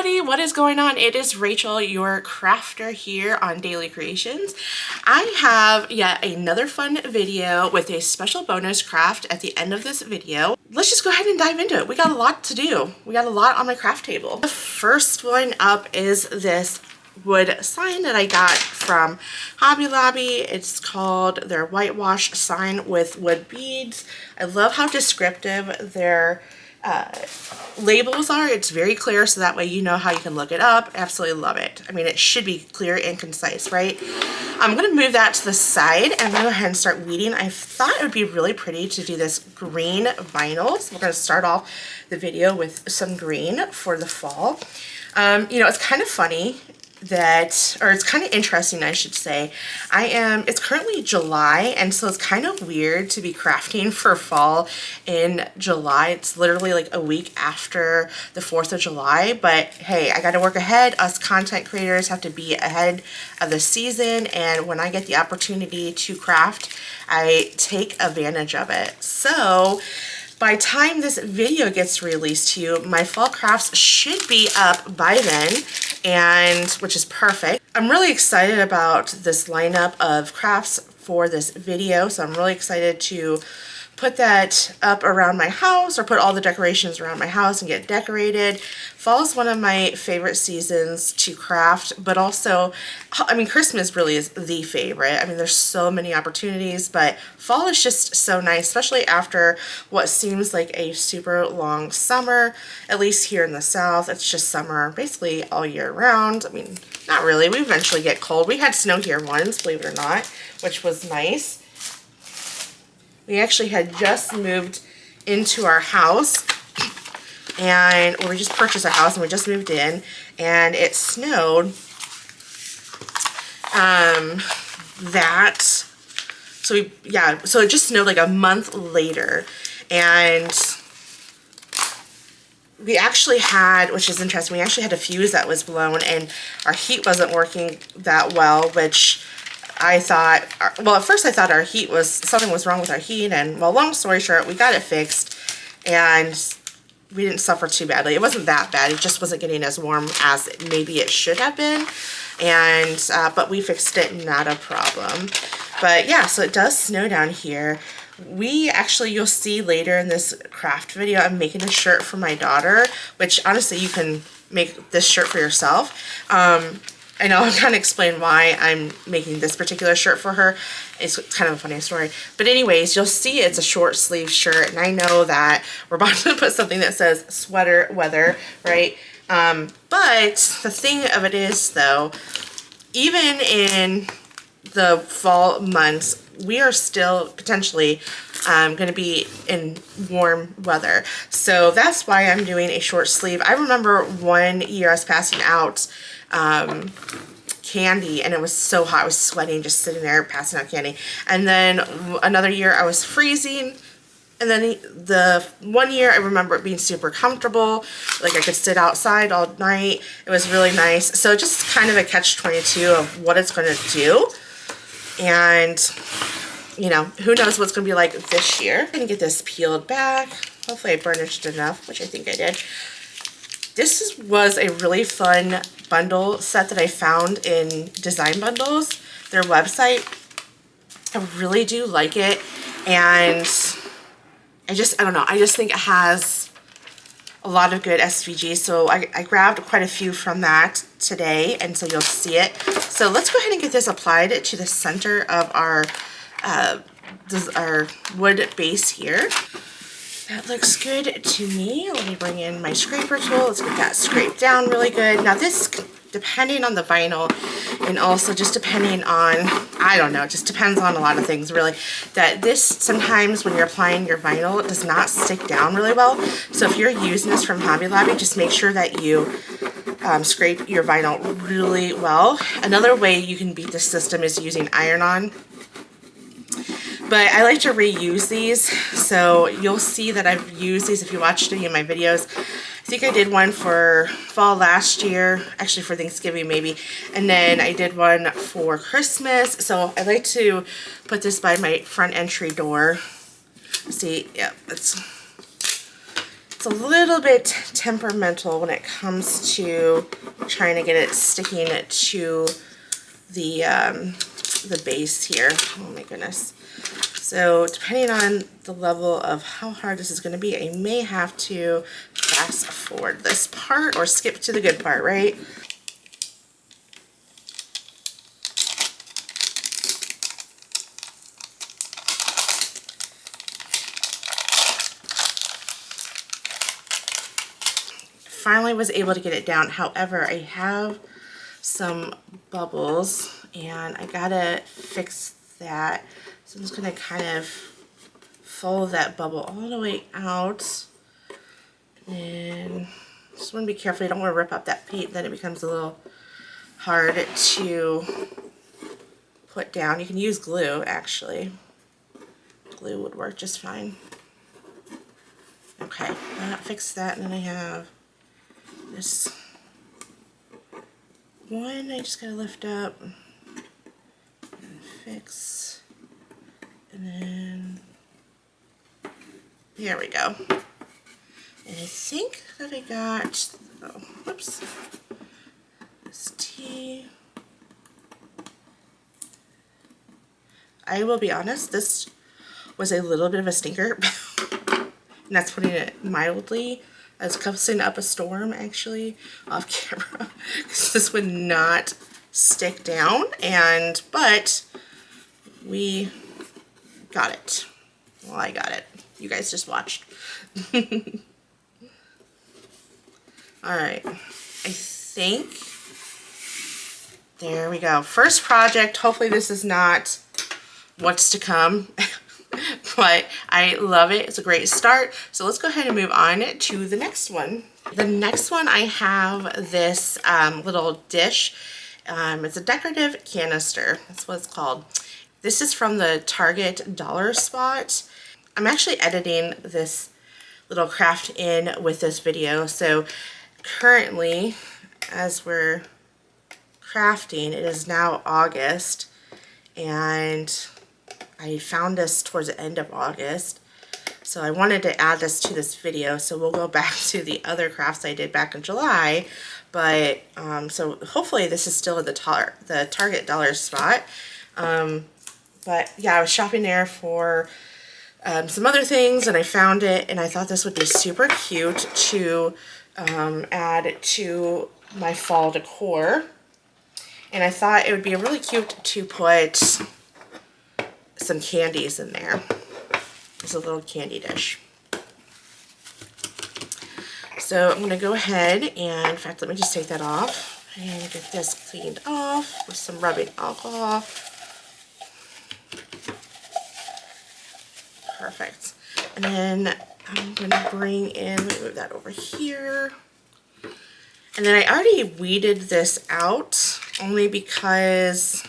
everybody, what is going on? It is Rachel, your crafter here on Daily Creations. I have yet another fun video with a special bonus craft at the end of this video. Let's just go ahead and dive into it. We got a lot to do. We got a lot on my craft table. The first one up is this wood sign that I got from Hobby Lobby. It's called their whitewash sign with wood beads. I love how descriptive their labels are. It's very clear, so that way you know how you can look it up. Absolutely love it. I mean, it should be clear and concise, right? I'm going to move that to the side and go ahead and start weeding. I thought it would be really pretty to do this green vinyl. So we're going to start off the video with some green for the fall. You know, it's kind of funny that, or it's kind of interesting, I should say. It's currently July, and so it's kind of weird to be crafting for fall in July. It's literally like a week after the 4th of July, but hey, I got to work ahead. Us content creators have to be ahead of the season, and when I get the opportunity to craft, I take advantage of it. So by the time this video gets released to you, my fall crafts should be up by then, and which is perfect. I'm really excited about this lineup of crafts for this video, so I'm really excited to put that up around my house, or put all the decorations around my house and get decorated. Fall is one of my favorite seasons to craft, but also, I mean, Christmas really is the favorite. I mean, there's so many opportunities, but fall is just so nice, especially after what seems like a super long summer. At least here in the South, it's just summer basically all year round. I mean, not really. We eventually get cold. We had snow here once, believe it or not, which was nice. We actually had just moved into our house, and we just purchased a house and we just moved in, and it snowed so it just snowed like a month later, and we actually had, which is interesting, we actually had a fuse that was blown, and our heat wasn't working that well, which I thought, well, at first I thought something was wrong with our heat, and well, long story short, we got it fixed, and we didn't suffer too badly. It wasn't that bad. It just wasn't getting as warm as maybe it should have been, and but we fixed it, not a problem. But yeah, so it does snow down here. We actually, you'll see later in this craft video, I'm making a shirt for my daughter, which honestly, you can make this shirt for yourself. I know I'm going to explain why I'm making this particular shirt for her. It's kind of a funny story. But anyways, you'll see it's a short sleeve shirt, and I know that we're about to put something that says sweater weather, right? But the thing of it is, though, even in the fall months, we are still potentially going to be in warm weather. So that's why I'm doing a short sleeve. I remember one year I was passing out candy, and it was so hot. I was sweating just sitting there passing out candy. And then another year I was freezing, and then the one year I remember it being super comfortable, like I could sit outside all night. It was really nice. So just kind of a catch-22 of what it's going to do, and you know, who knows what's going to be like this year. I'm going to get this peeled back. Hopefully I burnished enough, which I think I did. This was a really fun bundle set that I found in Design Bundles, their website. I really do like it, and I don't know, I just think it has a lot of good SVGs, so I grabbed quite a few from that today, and so you'll see it. So let's go ahead and get this applied to the center of our wood base here. That looks good to me. Let me bring in my scraper tool. Let's get that scraped down really good. Now this, depending on the vinyl, and also just depending on, I don't know, it just depends on a lot of things really, that this sometimes when you're applying your vinyl, it does not stick down really well. So if you're using this from Hobby Lobby, just make sure that you scrape your vinyl really well. Another way you can beat this system is using iron-on. But I like to reuse these, so you'll see that I've used these if you watched any of my videos. I think I did one for fall last year, actually for Thanksgiving maybe, and then I did one for Christmas. So I like to put this by my front entry door. See, yeah, It's a little bit temperamental when it comes to trying to get it sticking to the base here. Oh my goodness. So depending on the level of how hard this is going to be, I may have to fast forward this part or skip to the good part, right? Finally was able to get it down. However, I have some bubbles and I gotta fix that. So I'm just gonna kind of follow that bubble all the way out. And just want to be careful. You don't want to rip up that paint, then it becomes a little hard to put down. You can use glue, actually. Glue would work just fine. Okay, fix that, and then I have this one I just gotta lift up and fix, and then there we go. And I think that I got, oh, whoops, this T. I will be honest, this was a little bit of a stinker, and that's putting it mildly. I was cussing up a storm, actually, off camera, because this would not stick down, but we got it. Well, I got it. You guys just watched. Alright, I think, there we go. First project. Hopefully this is not what's to come. But I love it. It's a great start. So let's go ahead and move on to the next one. The next one, I have this little dish. It's a decorative canister. That's what it's called. This is from the Target dollar spot. I'm actually editing this little craft in with this video. So currently, as we're crafting, it is now August, and I found this towards the end of August, so I wanted to add this to this video. So we'll go back to the other crafts I did back in July, but so hopefully this is still at the Target dollar spot. But yeah, I was shopping there for some other things, and I found it, and I thought this would be super cute to add to my fall decor. And I thought it would be really cute to put some candies in there. It's a little candy dish. So I'm going to go ahead and, in fact, let me just take that off and get this cleaned off with some rubbing alcohol. Perfect. And then I'm going to bring in, let me move that over here. And then I already weeded this out only because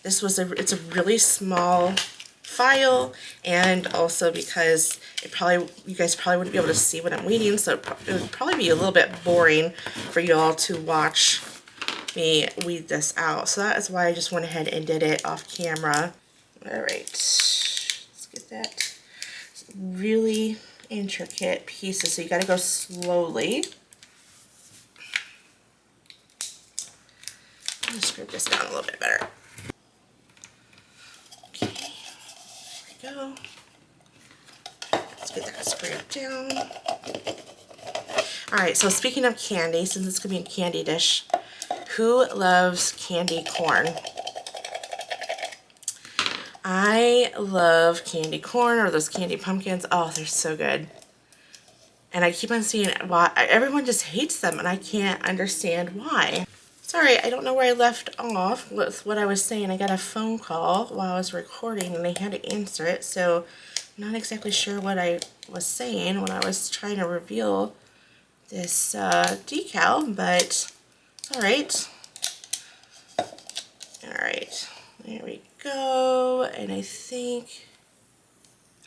this was it's a really small file, and also because you guys probably wouldn't be able to see what I'm weeding, so it would probably be a little bit boring for you all to watch me weed this out. So that is why I just went ahead and did it off camera. All right, let's get that. It's really intricate pieces, so you got to go slowly. I'm going to scrape this down a little bit better. Okay, there we go. Let's get that scraped down. Alright, so speaking of candy, since it's going to be a candy dish, who loves candy corn? I love candy corn, or those candy pumpkins. Oh, they're so good. And I keep on seeing why everyone just hates them, and I can't understand why. Sorry, I don't know where I left off with what I was saying. I got a phone call while I was recording, and I had to answer it, so I'm not exactly sure what I was saying when I was trying to reveal this decal, but alright. Alright, there we go. And I think,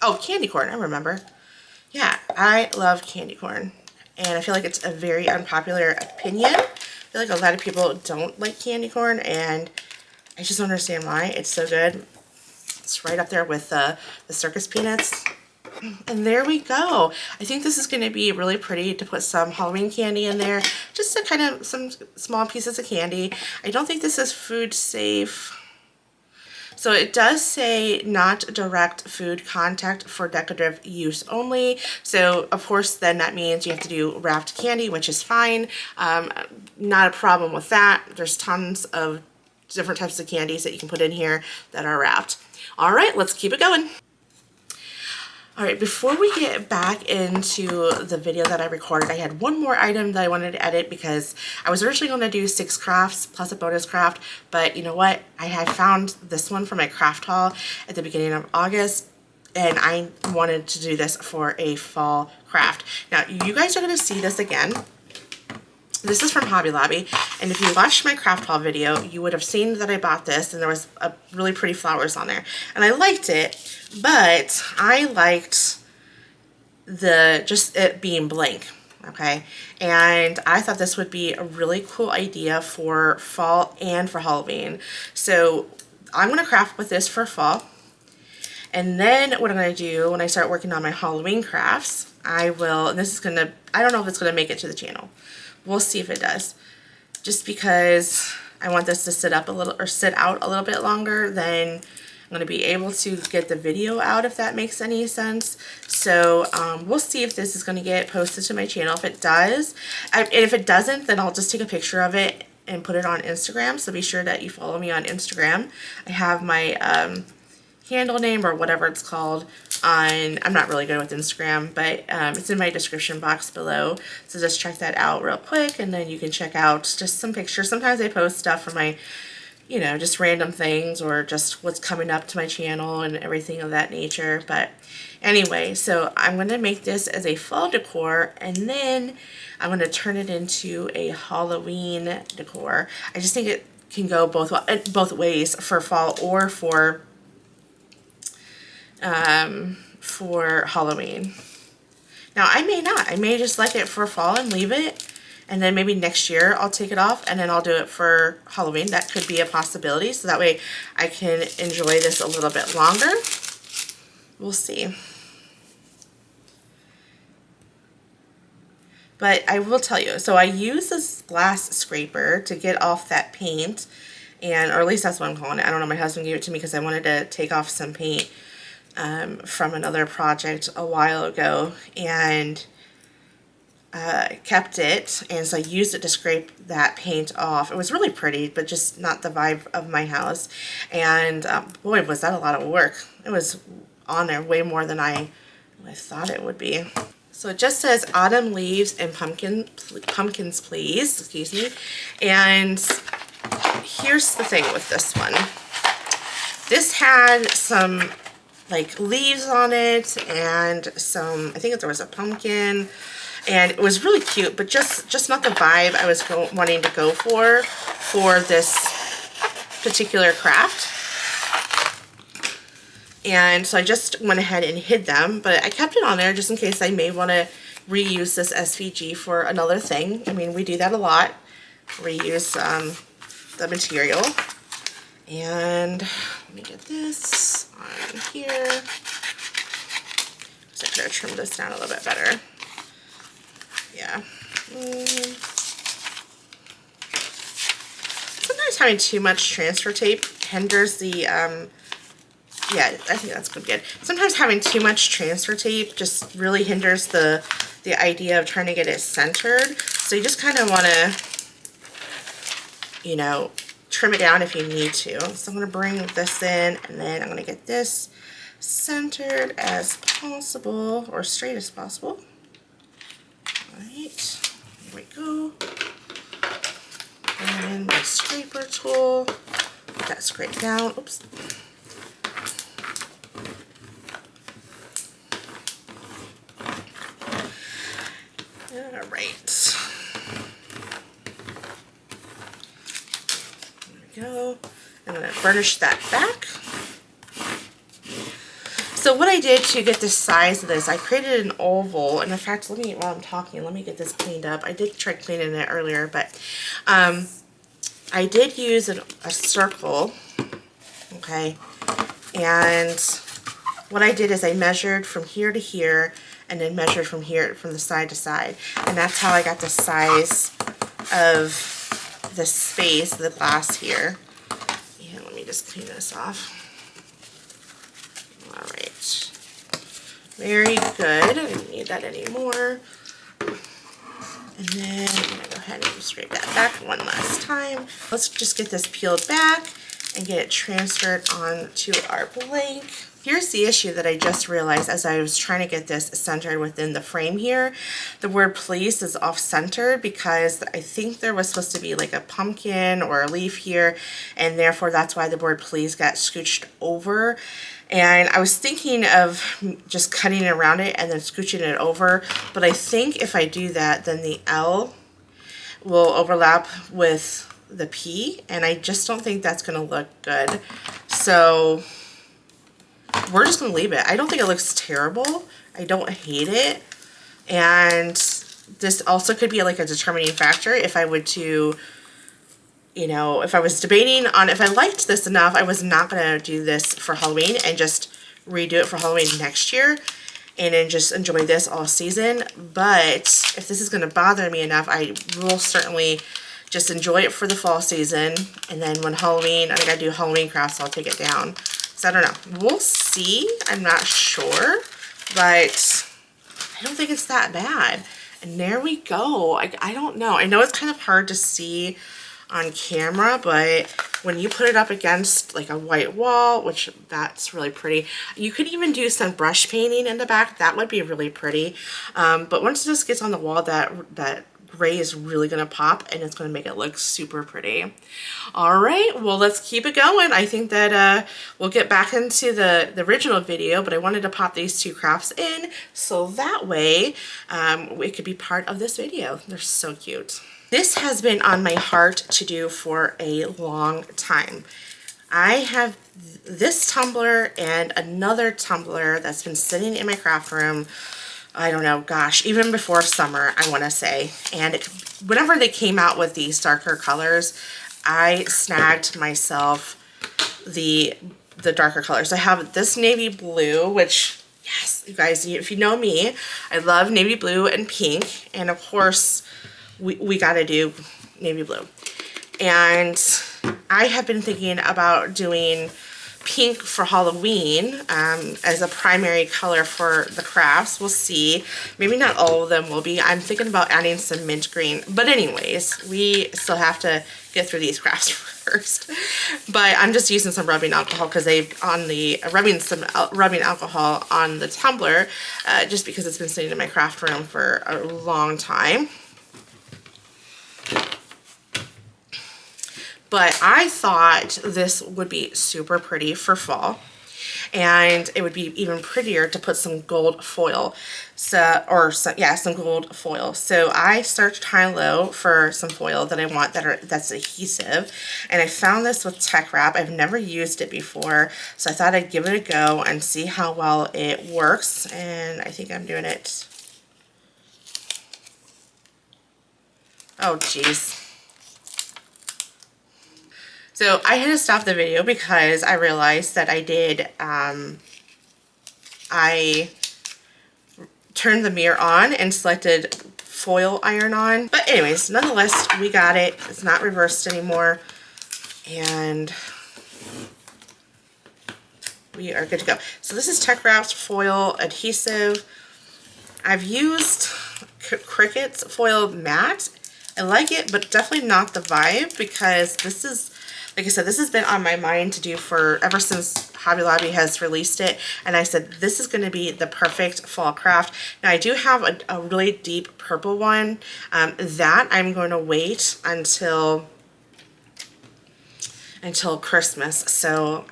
oh, candy corn, I remember. Yeah, I love candy corn, and I feel like it's a very unpopular opinion. I feel like a lot of people don't like candy corn, and I just don't understand why. It's so good. It's right up there with the circus peanuts. And there we go. I think this is going to be really pretty to put some Halloween candy in there. Just to kind of some small pieces of candy. I don't think this is food safe. So it does say not direct food contact for decorative use only. So of course then that means you have to do wrapped candy, which is fine. Not a problem with that. There's tons of different types of candies that you can put in here that are wrapped. All right, let's keep it going. All right, before we get back into the video that I recorded, I had one more item that I wanted to edit because I was originally going to do 6 crafts plus a bonus craft, but you know what? I had found this one for my craft haul at the beginning of August, and I wanted to do this for a fall craft. Now, you guys are going to see this again. This is from Hobby Lobby, and if you watched my craft haul video, you would have seen that I bought this, and there was a really pretty flowers on there, and I liked it, but I liked just it being blank, okay? And I thought this would be a really cool idea for fall and for Halloween. So I'm going to craft with this for fall, and then what I'm going to do when I start working on my Halloween crafts, I will, and this is going to, I don't know if it's going to make it to the channel. We'll see if it does. Just because I want this to sit out a little bit longer, then I'm going to be able to get the video out, if that makes any sense. So we'll see if this is going to get posted to my channel. If it does, and if it doesn't, then I'll just take a picture of it and put it on Instagram. So be sure that you follow me on Instagram. I have my handle name, or whatever it's called, on, I'm not really good with Instagram, but it's in my description box below, so just check that out real quick, and then you can check out just some pictures. Sometimes I post stuff from my, you know, just random things, or just what's coming up to my channel and everything of that nature. But anyway, so I'm going to make this as a fall decor, and then I'm going to turn it into a Halloween decor. I just think it can go both ways, for fall or for Halloween. Now I may not. I may just like it for fall and leave it, and then maybe next year I'll take it off and then I'll do it for Halloween. That could be a possibility, so that way I can enjoy this a little bit longer. We'll see. But I will tell you, so I use this glass scraper to get off that paint, and, or at least that's what I'm calling it. I don't know, my husband gave it to me because I wanted to take off some paint from another project a while ago, and kept it, and so I used it to scrape that paint off. It was really pretty, but just not the vibe of my house, and boy, was that a lot of work. It was on there way more than I thought it would be. So it just says autumn leaves and pumpkins please, excuse me. And here's the thing with this one. This had some like leaves on it, and some, I think there was a pumpkin, and it was really cute, but just not the vibe I was wanting to go for this particular craft. And so I just went ahead and hid them, but I kept it on there just in case I may want to reuse this SVG for another thing. I mean, we do that a lot, reuse the material. And let me get this on here. So I should have trimmed this down a little bit better. Yeah. Sometimes having too much transfer tape hinders the, yeah, I think that's gonna be good. Sometimes having too much transfer tape just really hinders the idea of trying to get it centered. So you just kind of want to, you know, trim it down if you need to. So I'm going to bring this in, and then I'm going to get this centered as possible, or straight as possible. Alright, here we go. And my scraper tool, get that scraped down. Oops. Alright. Go. I'm going to burnish that back. So what I did to get the size of this, I created an oval, and in fact, while I'm talking, let me get this cleaned up. I did try cleaning it earlier, but I did use a circle, okay, and what I did is I measured from here to here and then measured from here, from the side to side. And that's how I got the size of the space, the glass here. And let me just clean this off. All right. Very good. I don't need that anymore. And then I'm going to go ahead and scrape that back one last time. Let's just get this peeled back and get it transferred onto our blank. Here's the issue that I just realized as I was trying to get this centered within the frame here. The word please is off center because I think there was supposed to be like a pumpkin or a leaf here, and therefore that's why the word please got scooched over. And I was thinking of just cutting around it and then scooching it over, but I think if I do that, then the L will overlap with the P, and I just don't think that's going to look good. So we're just going to leave it. I don't think it looks terrible. I don't hate it. And this also could be like a determining factor if I would to, you know, if I was debating on if I liked this enough, I was not going to do this for Halloween and just redo it for Halloween next year and then just enjoy this all season. But if this is going to bother me enough, I will certainly just enjoy it for the fall season. And then when Halloween, I think I do Halloween crafts, I'll take it down. So I don't know. We'll see. I'm not sure. But I don't think it's that bad. And there we go. I don't know. I know it's kind of hard to see on camera, but when you put it up against like a white wall, which that's really pretty, you could even do some brush painting in the back. That would be really pretty. But once this gets on the wall, that gray is really going to pop and it's going to make it look super pretty. All right, well, let's keep it going. I think that we'll get back into the original video, but I wanted to pop these two crafts in so that way it could be part of this video. They're so cute. This has been on my heart to do for a long time. I have this tumbler and another tumbler that's been sitting in my craft room, I don't know, gosh, even before summer, I want to say. And whenever they came out with these darker colors, I snagged myself the darker colors. I have this navy blue, which, yes, you guys, if you know me, I love navy blue and pink. And of course, we got to do navy blue. And I have been thinking about doing pink for Halloween as a primary color for the crafts. We'll see. Maybe not all of them will be. I'm thinking about adding some mint green. But anyways, we still have to get through these crafts first. But I'm just using some rubbing alcohol because rubbing alcohol on the tumbler just because it's been sitting in my craft room for a long time. But I thought this would be super pretty for fall, and it would be even prettier to put some gold foil, some gold foil. So I searched high and low for some foil that I want that's adhesive, and I found this with Tech Wrap. I've never used it before, so I thought I'd give it a go and see how well it works. And I think I'm doing it. Oh, geez. So I had to stop the video because I realized that I turned the mirror on and selected foil iron on. But anyways, nonetheless, we got it. It's not reversed anymore. And we are good to go. So this is Tech Wrap's foil adhesive. I've used Cricut's foil matte. I like it, but definitely not the vibe because this is, like I said, this has been on my mind to do ever since Hobby Lobby has released it. And I said, this is going to be the perfect fall craft. Now, I do have a really deep purple one that I'm going to wait until Christmas. So,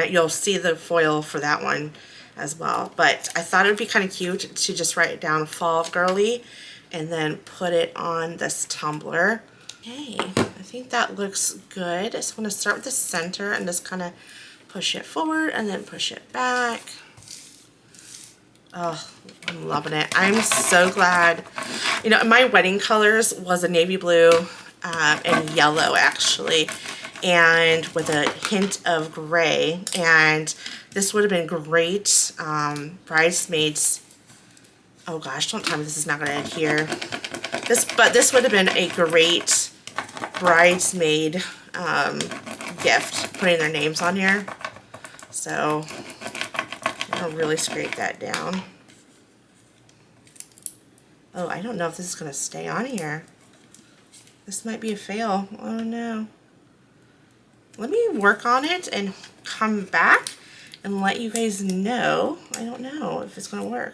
you'll see the foil for that one as well. But I thought it would be kind of cute to just write down fall girly and then put it on this tumbler. Okay, I think that looks good. I just want to start with the center and just kind of push it forward and then push it back. Oh, I'm loving it. I'm so glad. You know, my wedding colors was a navy blue and yellow, actually. and with a hint of gray. And this would have been great bridesmaids. Oh gosh, don't tell me this is not going to adhere. This would have been a great bridesmaid gift, putting their names on here. So I'll really scrape that down. Oh, I don't know if this is going to stay on here. This might be a fail. Oh no. Let me work on it and come back and let you guys know. I don't know if it's going to work.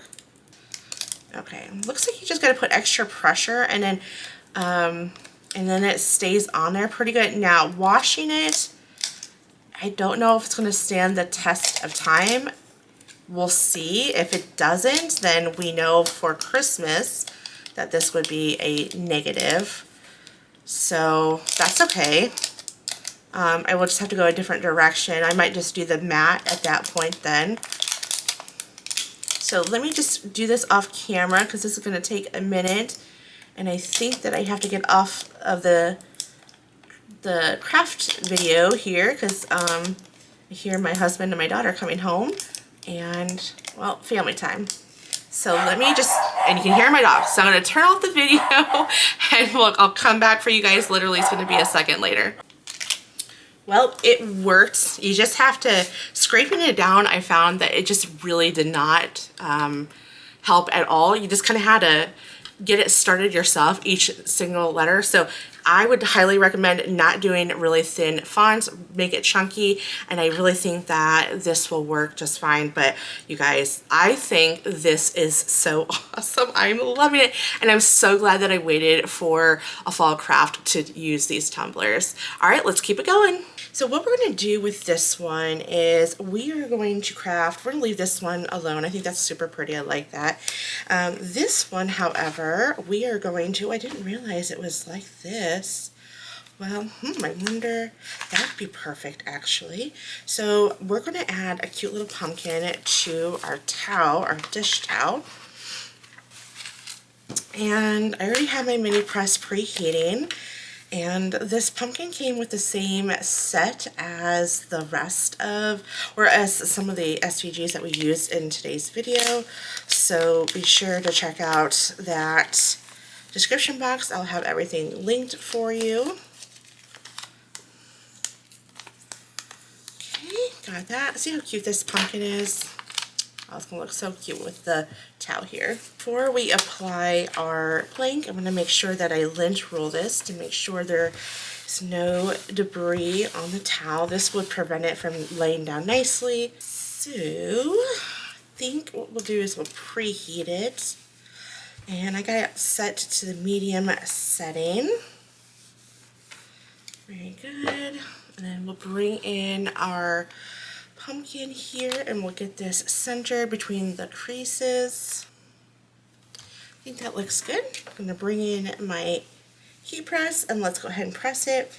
Okay, looks like you just got to put extra pressure, and then it stays on there pretty good. Now, washing it, I don't know if it's going to stand the test of time. We'll see. If it doesn't, then we know for Christmas that this would be a negative. So that's okay. I will just have to go a different direction. I might just do the matte at that point then. So let me just do this off camera because this is going to take a minute. And I think that I have to get off of the craft video here because I hear my husband and my daughter coming home. And, well, family time. So let me just, and you can hear my dog. So I'm going to turn off the video and I'll come back for you guys. Literally, it's going to be a second later. Well, it worked. You just have to, scraping it down, I found that it just really did not help at all. You just kind of had to get it started yourself, each single letter. So I would highly recommend not doing really thin fonts, make it chunky, and I really think that this will work just fine. But you guys, I think this is so awesome. I'm loving it, and I'm so glad that I waited for a fall craft to use these tumblers. All right, let's keep it going. So what we're going to do with this one is we are going to craft, we're going to leave this one alone. I think that's super pretty. I like that. This one, however, we are going to, I didn't realize it was like this. Well, I wonder, that would be perfect actually. So we're going to add a cute little pumpkin to our towel, our dish towel. And I already have my mini press preheating. And this pumpkin came with the same set as the rest of, or as some of the SVGs that we used in today's video. So be sure to check out that description box. I'll have everything linked for you. Okay, got that. See how cute this pumpkin is? Oh, it's going to look so cute with the towel here. Before we apply our blank, I'm going to make sure that I lint roll this to make sure there's no debris on the towel. This would prevent it from laying down nicely. So I think what we'll do is we'll preheat it. And I got it set to the medium setting. Very good. And then we'll bring in our pumpkin here and we'll get this centered between the creases. I think that looks good. I'm going to bring in my heat press and let's go ahead and press it.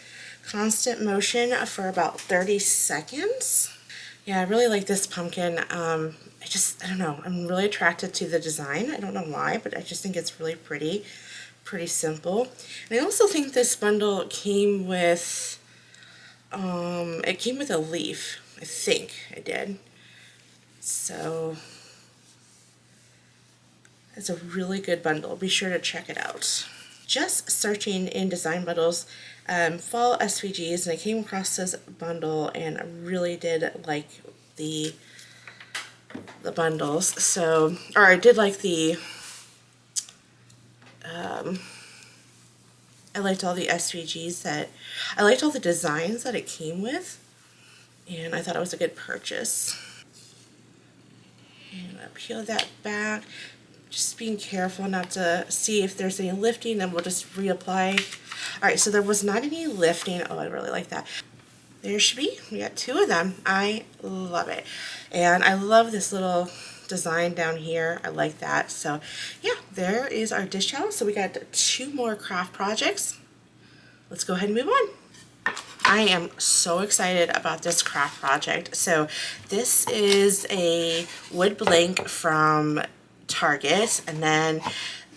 Constant motion for about 30 seconds. Yeah, I really like this pumpkin. I don't know, I'm really attracted to the design. I don't know why, but I just think it's really pretty simple. And I also think this bundle came with, it came with a leaf. I think I did. So it's a really good bundle. Be sure to check it out. Just searching in design bundles, fall SVGs, and I came across this bundle and I really did like the bundles. So, or I did like the, I liked all the SVGs that, I liked all the designs that it came with. And I thought it was a good purchase. And I'll peel that back. Just being careful not to see if there's any lifting, then we'll just reapply. Alright, so there was not any lifting. Oh, I really like that. There should be. We got two of them. I love it. And I love this little design down here. I like that. So yeah, there is our dish towel. So we got 2 more craft projects. Let's go ahead and move on. I am so excited about this craft project. So this is a wood blank from Target, and then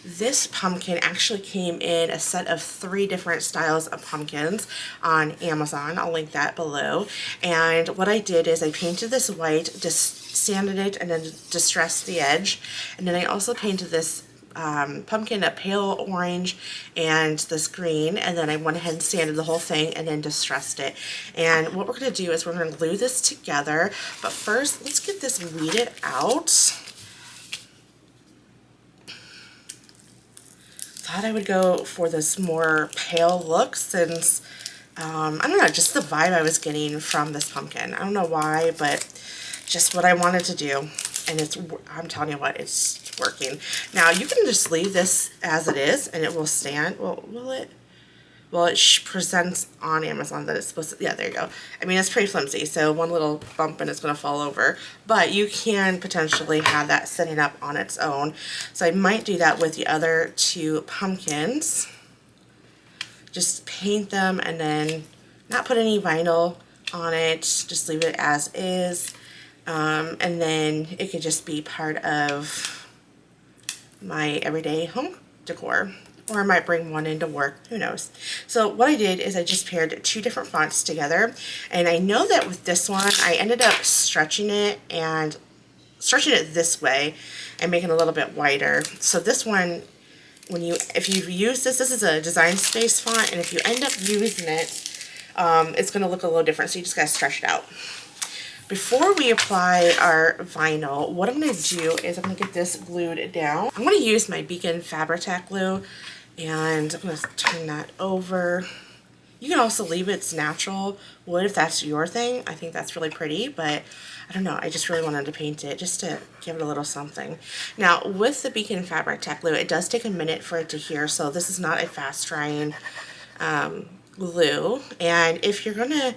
This pumpkin actually came in a set of 3 different styles of pumpkins on Amazon. I'll link that below. And what I did is I painted this white, just sanded it, and then distressed the edge. And then I also painted this pumpkin a pale orange and this green, and then I went ahead and sanded the whole thing and then distressed it. And what we're going to do is we're going to glue this together, but first let's get this weeded out. Thought I would go for this more pale look since I don't know, just the vibe I was getting from this pumpkin. I don't know why, but just what I wanted to do. And I'm telling you what, it's working. Now you can just leave this as it is and it will stand. Well, will it? Well, it presents on Amazon that it's supposed to, yeah, there you go. I mean, it's pretty flimsy, so one little bump and it's going to fall over. But you can potentially have that sitting up on its own. So I might do that with the other 2 pumpkins. Just paint them and then not put any vinyl on it. Just leave it as is. And then it could just be part of my everyday home decor. Or I might bring one into work, who knows. So what I did is I just paired 2 different fonts together, and I know that with this one I ended up stretching it this way and making it a little bit wider. So this one, if you use this is a Design Space font, and if you end up using it, it's going to look a little different, so you just got to stretch it out. Before we apply our vinyl, what I'm going to do is I'm going to get this glued down. I'm going to use my Beacon Fabri-Tac glue, and I'm going to turn that over. You can also leave its natural wood if that's your thing. I think that's really pretty, but I don't know. I just really wanted to paint it just to give it a little something. Now, with the Beacon Fabri-Tac glue, it does take a minute for it to cure, so this is not a fast drying glue. And if you're going to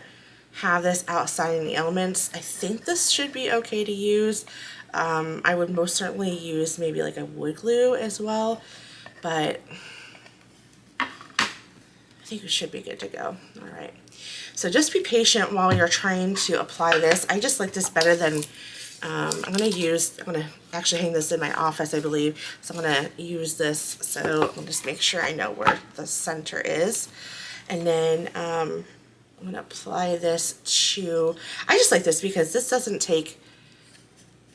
have this outside in the elements, I think this should be okay to use. I would most certainly use maybe like a wood glue as well, but I think it should be good to go. All right, so just be patient while you're trying to apply this. I just like this better than I'm gonna actually hang this in my office, I believe, so I'm gonna use this, so I'll just make sure I know where the center is. And then I'm going to apply this to, I just like this because this doesn't take,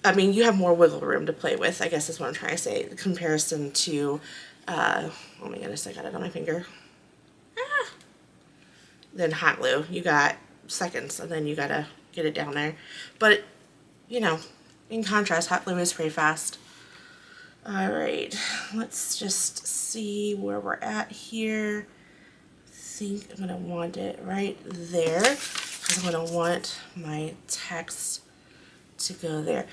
I mean, you have more wiggle room to play with, I guess is what I'm trying to say, in comparison to, oh my goodness, I got it on my finger. Then hot glue, you got seconds and then you got to get it down there. But, you know, in contrast, hot glue is pretty fast. All right, let's just see where we're at here. I think I'm going to want it right there because I'm going to want my text to go there.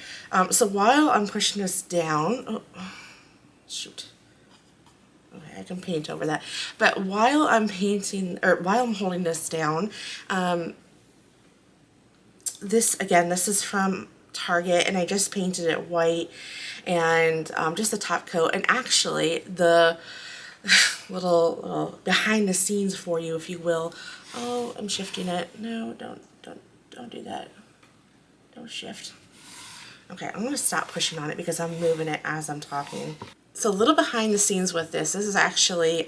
So while I'm pushing this down, oh, shoot. Okay, I can paint over that. But while I'm painting, or while I'm holding this down, this is from Target, and I just painted it white and just the top coat. And actually, the little behind the scenes for you, if you will. Oh, I'm shifting it. No, don't do that. Don't shift. Okay, I'm gonna stop pushing on it because I'm moving it as I'm talking. So a little behind the scenes with this. This is actually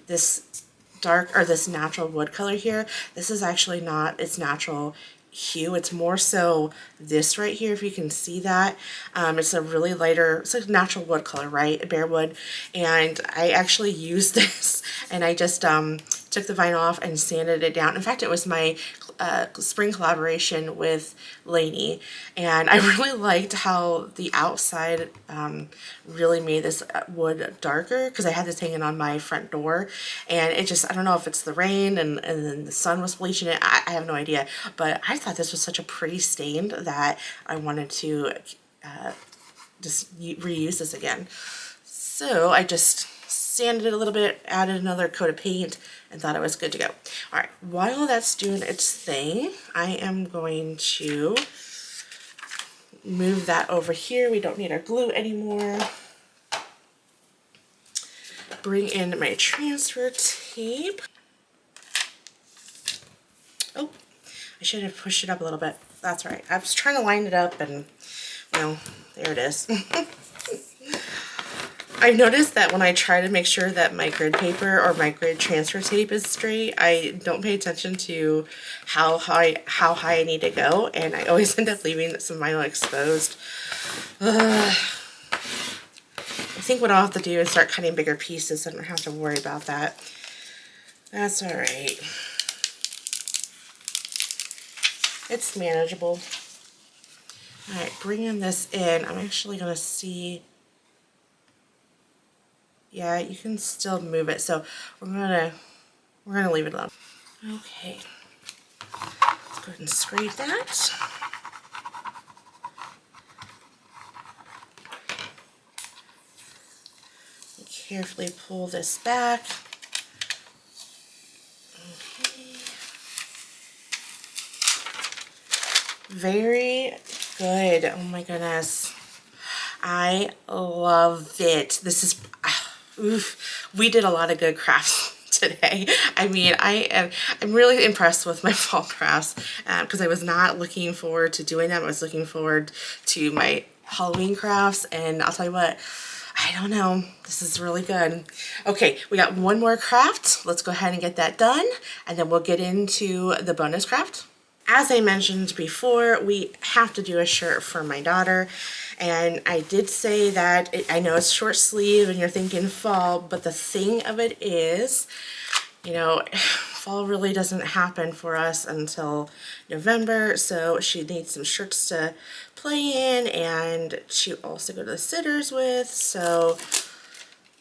this dark, or this natural wood color here. This is actually not its natural hue. It's more so this right here, if you can see that. It's a really lighter, it's a natural wood color, right? Bare wood. And I actually used this and I just took the vinyl off and sanded it down. In fact, it was my spring collaboration with Lainey, and I really liked how the outside really made this wood darker because I had this hanging on my front door, and it just, I don't know if it's the rain and then the sun was bleaching it, I have no idea, but I thought this was such a pretty stain that I wanted to just reuse this again. So I just sanded it a little bit, added another coat of paint, and thought it was good to go. All right, while that's doing its thing, I am going to move that over here. We don't need our glue anymore. Bring in my transfer tape. Oh, I should have pushed it up a little bit. That's right. I was trying to line it up and, well, there it is. I noticed that when I try to make sure that my grid paper or my grid transfer tape is straight, I don't pay attention to how high I need to go, and I always end up leaving some vinyl exposed. I think what I'll have to do is start cutting bigger pieces so I don't have to worry about that. That's all right. It's manageable. All right, bringing this in, I'm actually going to see. Yeah, you can still move it, so we're gonna leave it alone. Okay, let's go ahead and scrape that. And carefully pull this back. Okay. Very good. Oh my goodness. I love it. This is, oof, we did a lot of good crafts today. I mean, I'm really impressed with my fall crafts because I was not looking forward to doing them. I was looking forward to my Halloween crafts, and I'll tell you what, I don't know, this is really good. Okay, we got one more craft. Let's go ahead and get that done, and then we'll get into the bonus craft. As I mentioned before, we have to do a shirt for my daughter, and I did say that I know it's short sleeve and you're thinking fall, but the thing of it is, you know, fall really doesn't happen for us until November, so she needs some shirts to play in and to also go to the sitters with, so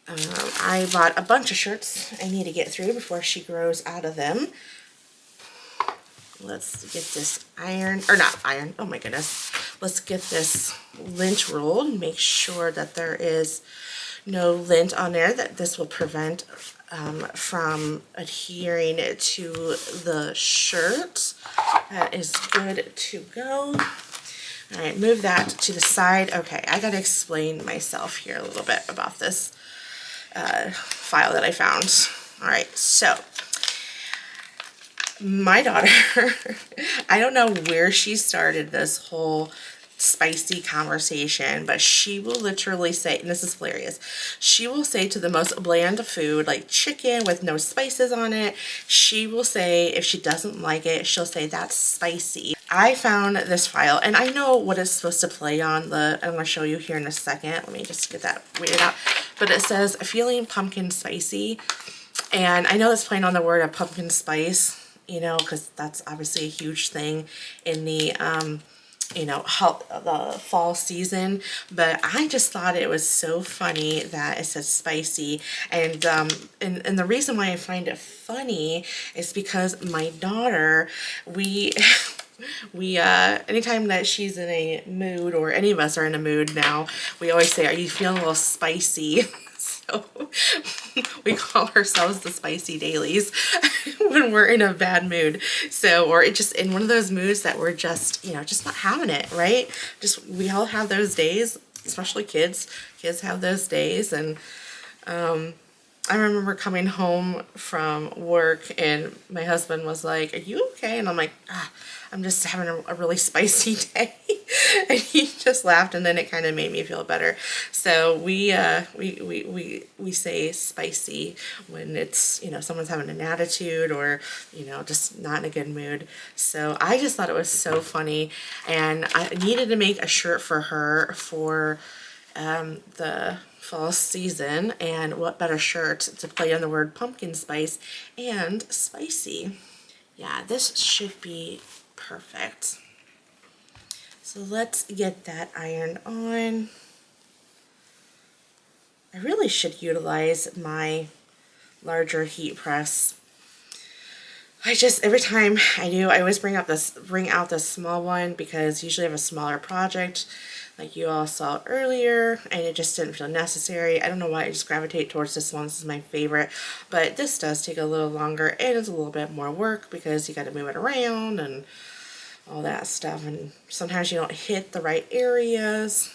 I bought a bunch of shirts I need to get through before she grows out of them. Let's get this iron, or not iron, oh my goodness. Let's get this lint rolled, make sure that there is no lint on there, that this will prevent from adhering to the shirt. That is good to go. All right, move that to the side. Okay, I gotta explain myself here a little bit about this file that I found. All right, so my daughter, I don't know where she started this whole spicy conversation, but she will literally say, and this is hilarious, she will say to the most bland food, like chicken with no spices on it, she will say, if she doesn't like it, she'll say, that's spicy. I found this file, and I know what it's supposed to play on. I'm going to show you here in a second. Let me just get that weirded out. But it says, feeling pumpkin spicy, and I know it's playing on the word of pumpkin spice, you know, because that's obviously a huge thing in the, you know, the fall season. But I just thought it was so funny that it says spicy. And the reason why I find it funny is because my daughter, we anytime that she's in a mood, or any of us are in a mood now, we always say, are you feeling a little spicy? So we call ourselves the spicy dailies when we're in a bad mood. So, or it just in one of those moods that we're just, you know, just not having it, right? Just, we all have those days, especially kids. Kids have those days. And I remember coming home from work and my husband was like, are you okay? And I'm like, I'm just having a really spicy day. And he just laughed, and then it kind of made me feel better. So we say spicy when it's, you know, someone's having an attitude, or, you know, just not in a good mood. So I just thought it was so funny, and I needed to make a shirt for her for the fall season, and what better shirt to play on the word pumpkin spice and spicy. Yeah, this should be perfect. So let's get that ironed on. I really should utilize my larger heat press. I just, every time I do, I always bring out this small one, because usually I have a smaller project like you all saw earlier, and it just didn't feel necessary. I don't know why I just gravitate towards this one. This is my favorite, but this does take a little longer, and it's a little bit more work because you got to move it around and all that stuff, and sometimes you don't hit the right areas,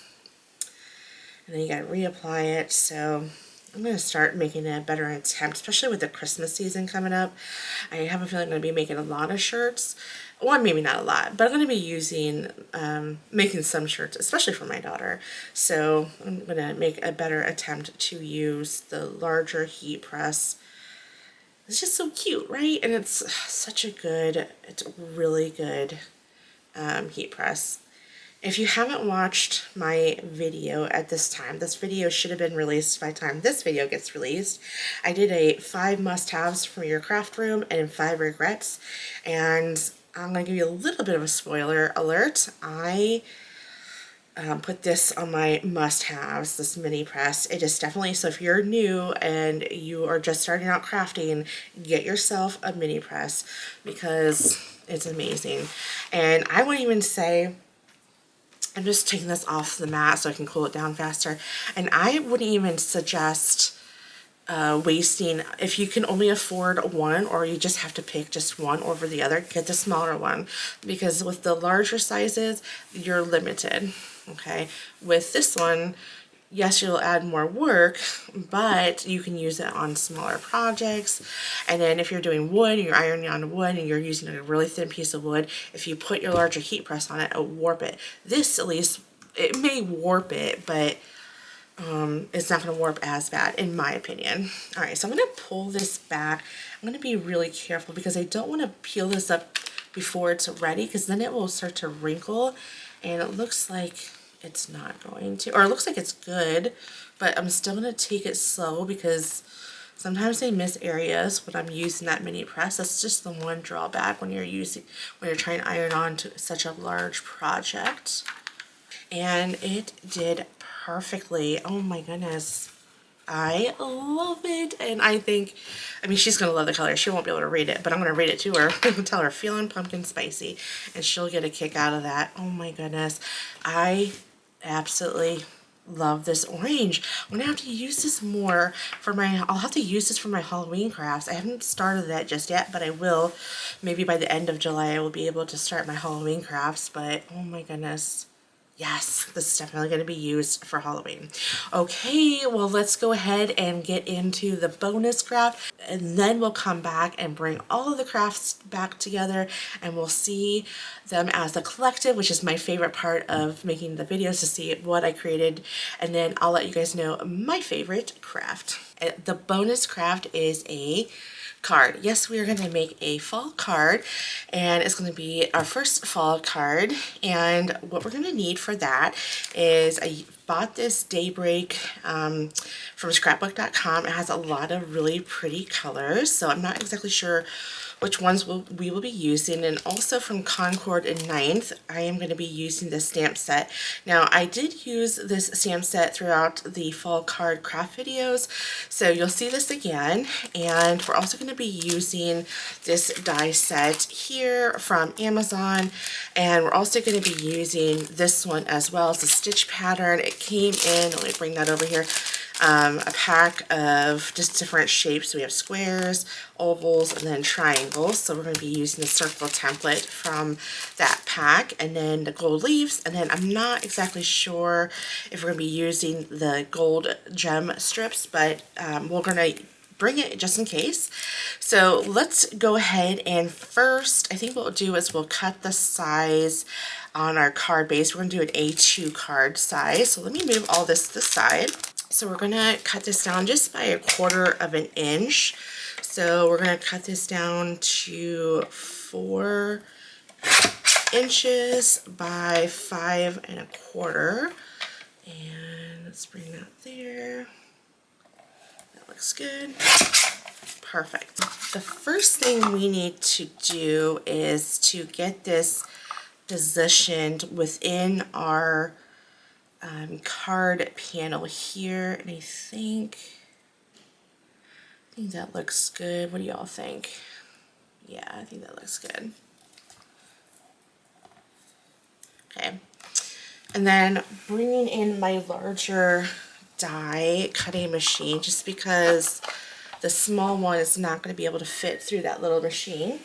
and then you got to reapply it. So I'm going to start making a better attempt, especially with the Christmas season coming up. I have a feeling I'm going to be making a lot of shirts. Well, maybe not a lot, but I'm going to be using, making some shirts, especially for my daughter. So I'm going to make a better attempt to use the larger heat press. It's just so cute, right? And it's such a good, it's a really good heat press. If you haven't watched my video at this time, this video should have been released by the time this video gets released. I did a 5 must-haves from your craft room and 5 regrets. And I'm going to give you a little bit of a spoiler alert. I put this on my must-haves, this mini press. It is definitely, so if you're new and you are just starting out crafting, get yourself a mini press because it's amazing. And I wouldn't even say, I'm just taking this off the mat so I can cool it down faster. And I wouldn't even suggest wasting, if you can only afford one or you just have to pick just one over the other, get the smaller one. Because with the larger sizes, you're limited, okay? With this one, yes, you'll add more work, but you can use it on smaller projects. And then if you're doing wood and you're ironing on wood and you're using a really thin piece of wood, if you put your larger heat press on it, it'll warp it. This, at least, it may warp it, but it's not going to warp as bad, in my opinion. All right, so I'm going to pull this back. I'm going to be really careful because I don't want to peel this up before it's ready, because then it will start to wrinkle, and it looks like it's not going to, or it looks like it's good, but I'm still going to take it slow because sometimes they miss areas when I'm using that mini press. That's just the one drawback when you're trying to iron on to such a large project. And it did perfectly. Oh my goodness. I love it. And I think, I mean, she's going to love the color. She won't be able to read it, but I'm going to read it to her. Tell her feeling pumpkin spicy, and she'll get a kick out of that. Oh my goodness. I absolutely love this orange. I'm gonna have to use this more for I'll have to use this for my Halloween crafts. I haven't started that just yet, but I will. Maybe by the end of July I will be able to start my Halloween crafts, but oh my goodness. Yes, this is definitely going to be used for Halloween. Okay, well, let's go ahead and get into the bonus craft, and then we'll come back and bring all of the crafts back together, and we'll see them as a collective, which is my favorite part of making the videos, to see what I created, and then I'll let you guys know my favorite craft. The bonus craft is a card. Yes, we are going to make a fall card, and it's going to be our first fall card. And what we're going to need for that is, I bought this Daybreak from scrapbook.com. It has a lot of really pretty colors, so I'm not exactly sure which ones we will be using. And also from Concord and Ninth, I am going to be using this stamp set. Now, I did use this stamp set throughout the fall card craft videos, so you'll see this again. And we're also going to be using this die set here from Amazon, and we're also going to be using this one as well. It's a stitch pattern. It came in, let me bring that over here, a pack of just different shapes. We have squares, ovals, and then triangles. So we're going to be using the circle template from that pack, and then the gold leaves. And then I'm not exactly sure if we're going to be using the gold gem strips, but we're going to bring it just in case. So let's go ahead, and first I think what we'll do is we'll cut the size on our card base. We're going to do an A2 card size. So let me move all this to the side. So we're going to cut this down just by 1/4 of an inch. So we're going to cut this down to 4 inches by 5 1/4. And let's bring that there. That looks good. Perfect. The first thing we need to do is to get this positioned within our card panel here, and I think that looks good. What do y'all think? Yeah, I think that looks good. Okay, and then bringing in my larger die cutting machine, just because the small one is not going to be able to fit through that little machine.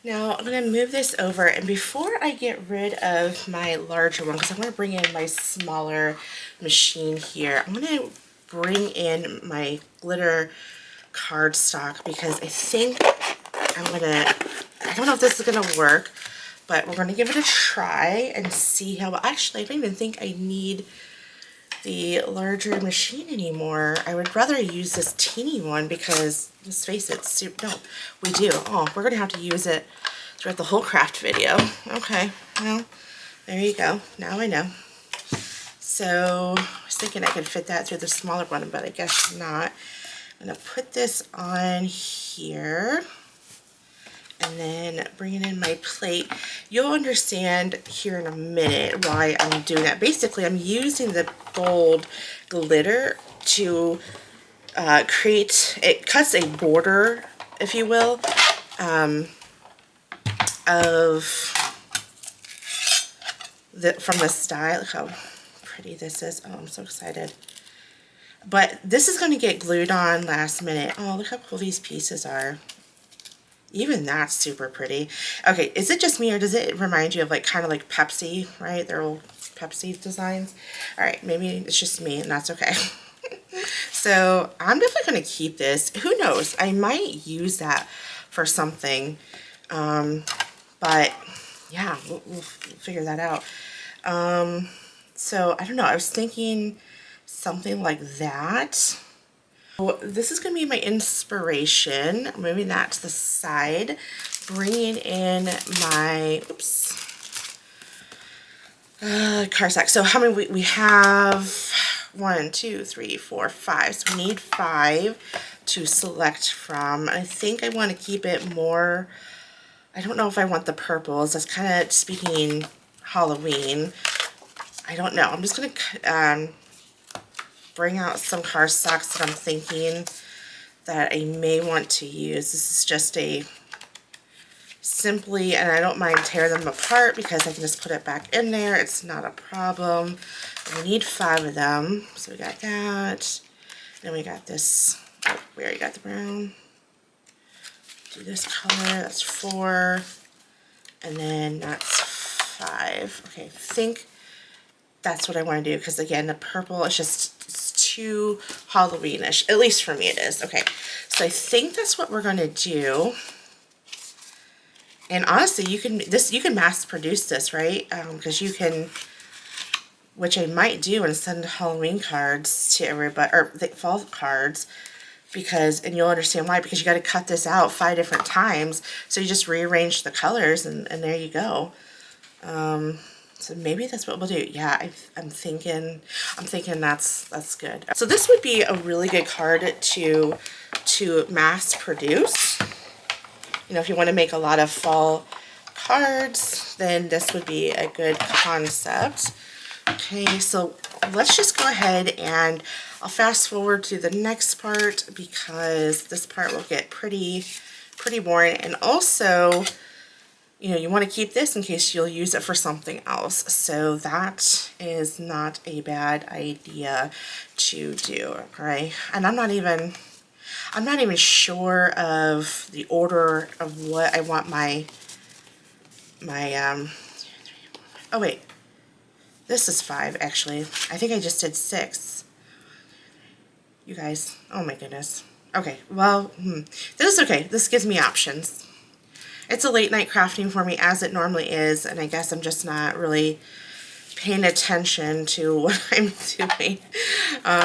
Now I'm going to move this over, and before I get rid of my larger one, because I'm going to bring in my smaller machine here, I'm going to bring in my glitter cardstock because I think I don't know if this is gonna work, but we're gonna give it a try and see how, actually I don't even think I need the larger machine anymore. I would rather use this teeny one because, let's face it, no, we do. Oh, we're gonna have to use it throughout the whole craft video. Okay, well, there you go. Now I know. So I was thinking I could fit that through the smaller one, but I guess not. I'm gonna put this on here and then bringing in my plate. You'll understand here in a minute why I'm doing that. Basically, I'm using the gold glitter to create, it cuts a border, if you will, from the style. Look how pretty this is. Oh, I'm so excited. But this is going to get glued on last minute. Oh, look how cool these pieces are. Even that's super pretty. Okay, is it just me or does it remind you of like kind of like Pepsi, right? Their old Pepsi designs. All right, maybe it's just me and that's okay. So I'm definitely going to keep this. Who knows? I might use that for something. But yeah, we'll figure that out. So I don't know. I was thinking something like that. So this is going to be my inspiration. Moving that to the side, bringing in my cardstock. So how many we have? 1, 2, 3, 4, 5. So we need 5 to select from. I think I want to keep it more. I don't know if I want the purples. That's kind of speaking Halloween. I don't know. I'm just going to bring out some cardstocks that I'm thinking that I may want to use. This is just a simply, and I don't mind tearing them apart because I can just put it back in there. It's not a problem. We need 5 of them. So we got that. Then we got this. Oh, we already got the brown. Do this color. That's 4. And then that's 5. Okay, I think that's what I want to do because again, the purple is just, it's too Halloweenish. At least for me it is. Okay, so I think that's what we're going to do. And honestly, you can mass produce this, right? Because you can, which I might do, and send Halloween cards to everybody, or the fall cards, because, and you'll understand why, because you got to cut this out 5 different times. So you just rearrange the colors, and there you go. So maybe that's what we'll do. Yeah, I'm thinking that's good. So this would be a really good card to mass produce. You know, if you want to make a lot of fall cards, then this would be a good concept. Okay, so let's just go ahead and I'll fast forward to the next part because this part will get pretty boring. And also, you know, you want to keep this in case you'll use it for something else. So that is not a bad idea to do, right? And I'm not even sure of the order of what I want my oh wait, this is 5 actually. I think I just did 6. You guys, oh my goodness. Okay, well, this is okay. This gives me options. It's a late night crafting for me as it normally is, and I guess I'm just not really paying attention to what I'm doing.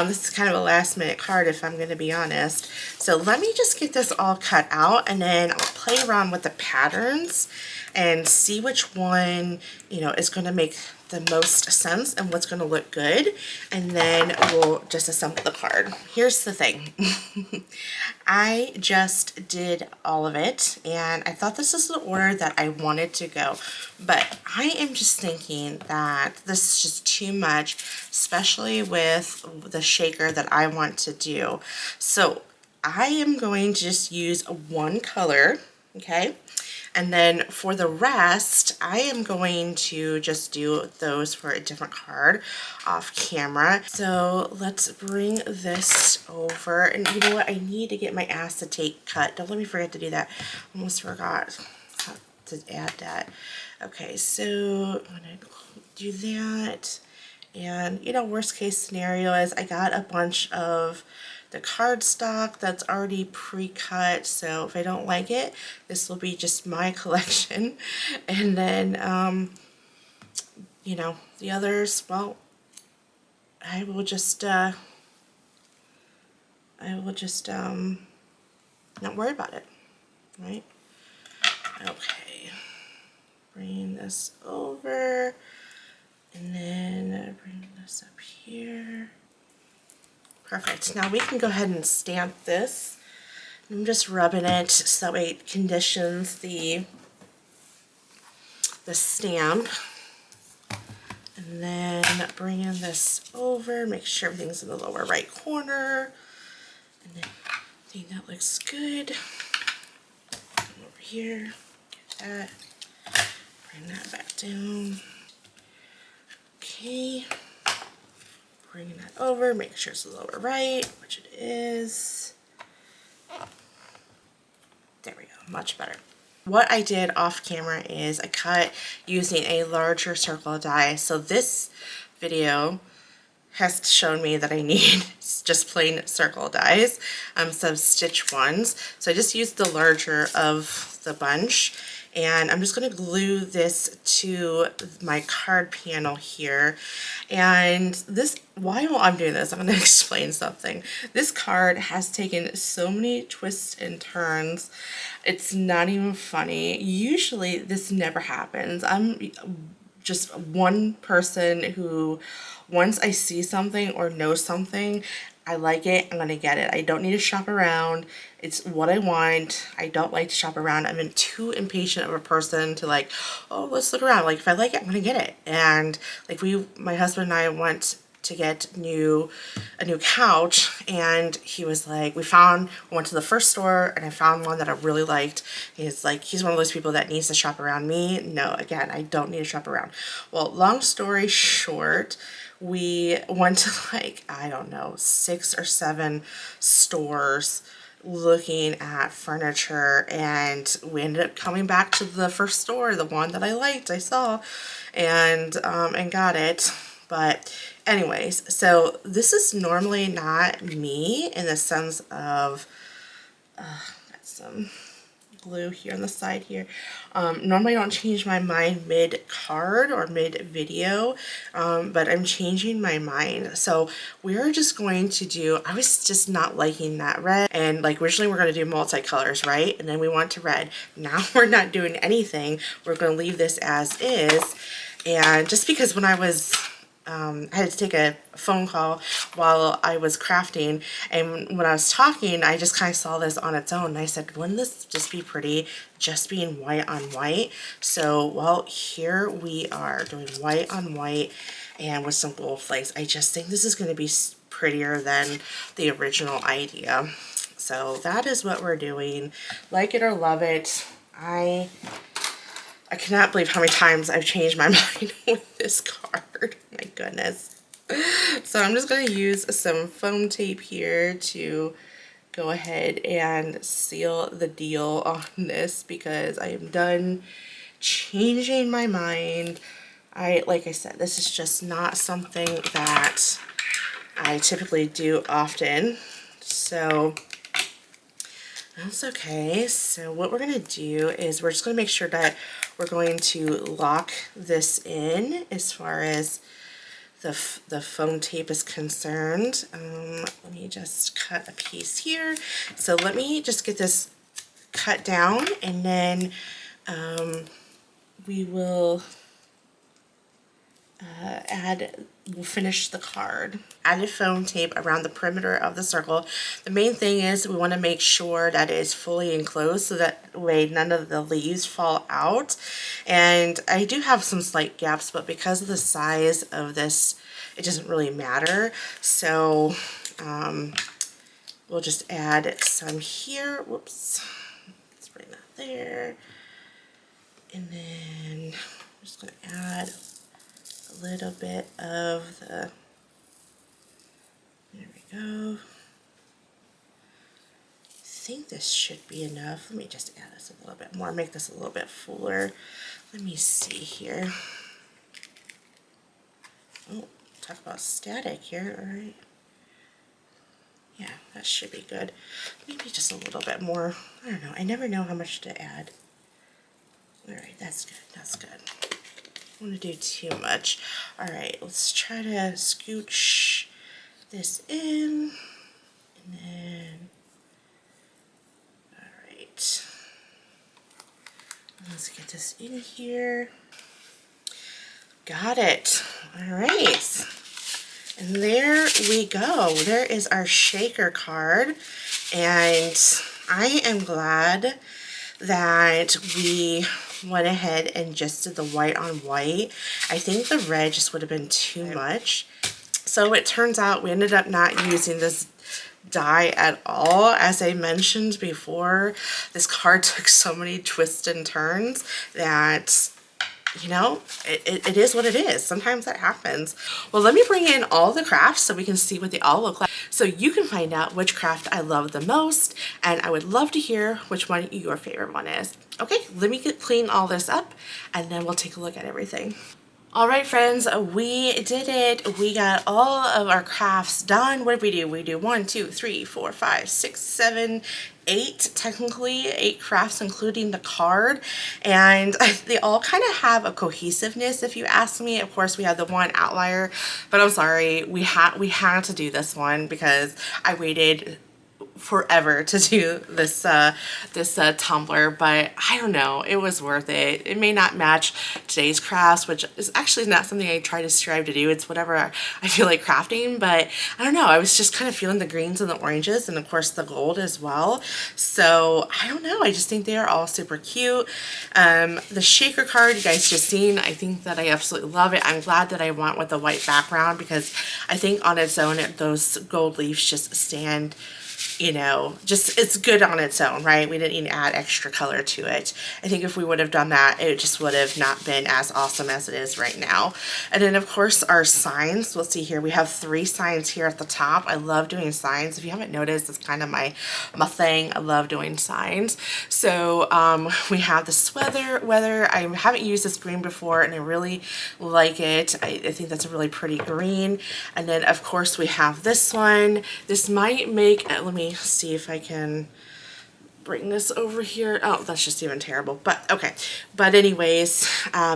This is kind of a last minute card if I'm going to be honest. So let me just get this all cut out and then I'll play around with the patterns and see which one, you know, is going to make the most sense and what's going to look good, and then we'll just assemble the card. Here's the thing. I just did all of it and I thought this is the order that I wanted to go, but I am just thinking that this is just too much, especially with the shaker that I want to do. So I am going to just use one color, okay? And then for the rest, I am going to just do those for a different card off camera. So let's bring this over. And you know what? I need to get my acetate cut. Don't let me forget to do that. Almost forgot how to add that. Okay, so I'm going to do that. And you know, worst case scenario is I got a bunch of the cardstock that's already pre-cut, so if I don't like it, this will be just my collection. And then you know, the others, well, I will just not worry about it, right? Okay, bring this over, and then bring this up here. Perfect. Now we can go ahead and stamp this. I'm just rubbing it so that way it conditions the stamp. And then bringing this over, make sure everything's in the lower right corner. And then I think that looks good. Come over here, get that, bring that back down. Okay, bringing that over, make sure it's the lower right, which it is. There we go, much better. What I did off camera is I cut using a larger circle die. So this video has shown me that I need just plain circle dies, some stitch ones. So I just used the larger of the bunch, and I'm just going to glue this to my card panel here. And this, while I'm doing this, I'm going to explain something. This card has taken so many twists and turns. It's not even funny. Usually this never happens. I'm just one person who, once I see something or know something, I like it, I'm gonna get it. I don't need to shop around. It's what I want. I don't like to shop around. I'm too impatient of a person to like, oh, let's look around. Like, if I like it, I'm gonna get it. And like my husband and I went to get a new couch, and he was like, we went to the first store and I found one that I really liked. He's like, he's one of those people that needs to shop around. Me, no, again, I don't need to shop around. Well, long story short, we went to like, I don't know, 6 or 7 stores looking at furniture, and we ended up coming back to the first store, the one that I liked, I saw, and got it. But anyways, so this is normally not me in the sense of, got some glue here on the side here. Normally I don't change my mind mid-card or mid-video, but I'm changing my mind. So we're just going to do, I was just not liking that red, and like originally we're going to do multicolors, right? And then we went to red. Now we're not doing anything. We're going to leave this as is. And just because when I was I had to take a phone call while I was crafting, and when I was talking, I just kind of saw this on its own, and I said, wouldn't this just be pretty, just being white on white? So, well, here we are doing white on white and with some gold flakes. I just think this is going to be prettier than the original idea. So that is what we're doing. Like it or love it. I cannot believe how many times I've changed my mind with this card. My goodness. So I'm just going to use some foam tape here to go ahead and seal the deal on this, because I am done changing my mind. Like I said, this is just not something that I typically do often. So that's okay. So what we're going to do is we're just going to make sure that we're going to lock this in as far as the foam tape is concerned. Let me just cut a piece here. So let me just get this cut down, and then we will we'll finish the card. Added foam tape around the perimeter of the circle. The main thing is we want to make sure that it is fully enclosed, so that way none of the leaves fall out. And I do have some slight gaps, but because of the size of this, it doesn't really matter. So we'll just add some here. Whoops. Let's bring that there. And then I'm just going to add a little bit of the, there we go. I think this should be enough. Let me just add this a little bit more, make this a little bit fuller. Let me see here. Oh, talk about static here. All right. Yeah, that should be good. Maybe just a little bit more. I don't know. I never know how much to add. All right, that's good. That's good. I don't want to do too much. All right, let's try to scooch this in. And then, all right. Let's get this in here. Got it. All right. And there we go. There is our shaker card. And I am glad that we went ahead and just did the white on white. I think the red just would have been too much. So it turns out we ended up not using this die at all. As I mentioned before, this card took so many twists and turns that, you know, it is what it is. Sometimes that happens. Well, let me bring in all the crafts so we can see what they all look like, so you can find out which craft I love the most, and I would love to hear which one your favorite one is. Okay, let me clean all this up and then we'll take a look at everything. All right, friends, we did it. We got all of our crafts done. What did we do? We do 1, 2, 3, 4, 5, 6, 7, 8, technically 8 crafts, including the card. And they all kind of have a cohesiveness, if you ask me. Of course, we had the one outlier, but I'm sorry, we had to do this one because I waited forever to do this tumbler, but I don't know, it was worth it. It may not match today's crafts, which is actually not something I try to strive to do. It's whatever I feel like crafting, but I don't know, I was just kind of feeling the greens and the oranges, and of course the gold as well. So I don't know, I just think they are all super cute. The shaker card you guys just seen, I think that I absolutely love it. I'm glad that I went with the white background because I think on its own those gold leaves just stand, you know, just, it's good on its own, right? We didn't even add extra color to it. I think if we would have done that, it just would have not been as awesome as it is right now. And then of course our signs, we'll see here, we have 3 signs here at the top. I love doing signs. If you haven't noticed, it's kind of my thing. I love doing signs. So we have this weather. I haven't used this green before and I really like it. I think that's a really pretty green. And then of course we have this one. This might make, let me see if I can bring this over here. Oh, that's just even terrible, but okay. But anyways,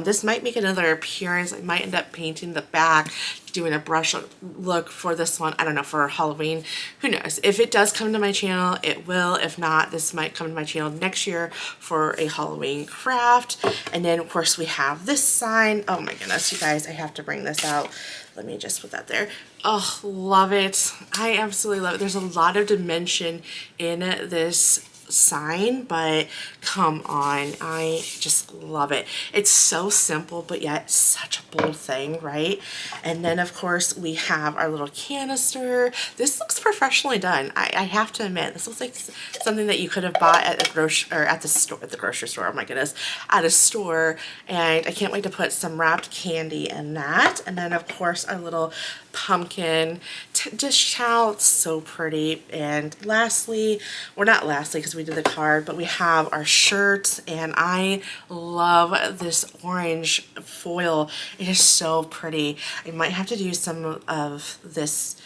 this might make another appearance. I might end up painting the back, doing a brush look for this one. I don't know, for Halloween. Who knows? If it does come to my channel, it will. If not, this might come to my channel next year for a Halloween craft. And then of course we have this sign. Oh my goodness, you guys, I have to bring this out. Let me just put that there. Oh, love it. I absolutely love it. There's a lot of dimension in this sign, but come on, I just love it. It's so simple, but yet such a bold thing, right? And then of course we have our little canister. This looks professionally done. I have to admit, this looks like something that you could have bought at a grocery store. Oh my goodness, at a store. And I can't wait to put some wrapped candy in that. And then of course our little pumpkin dish towel. It's so pretty. And lastly, well, not lastly because we did the card, but we have our shirts, and I love this orange foil. It is so pretty. I might have to do some of this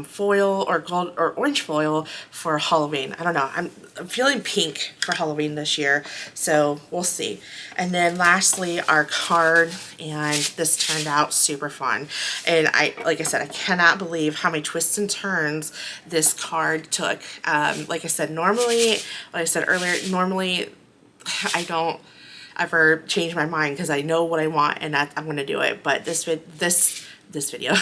foil or gold or orange foil for Halloween. I don't know. I'm feeling pink for Halloween this year, so we'll see. And then lastly, our card, and this turned out super fun. And like I said, I cannot believe how many twists and turns this card took. Like I said, normally, like I said earlier, normally I don't ever change my mind because I know what I want and I'm going to do it. But this video,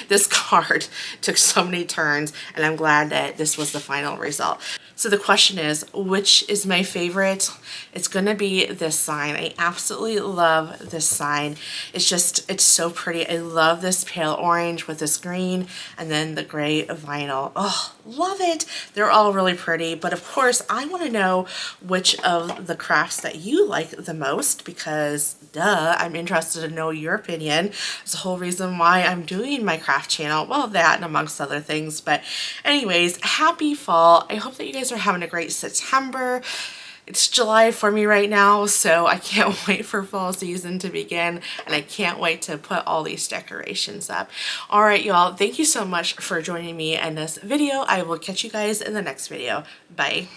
this card took so many turns, and I'm glad that this was the final result. So the question is, which is my favorite? It's gonna be this sign. I absolutely love this sign. It's so pretty. I love this pale orange with this green and then the gray vinyl. Oh, love it. They're all really pretty, but of course I wanna know which of the crafts that you like the most, because duh, I'm interested to know your opinion. It's the whole reason why I'm doing my craft channel. Well, that and amongst other things. But anyways, happy fall. I hope that you guys are having a great September. It's July for me right now, so I can't wait for fall season to begin, and I can't wait to put all these decorations up. All right, y'all, thank you so much for joining me in this video. I will catch you guys in the next video. Bye.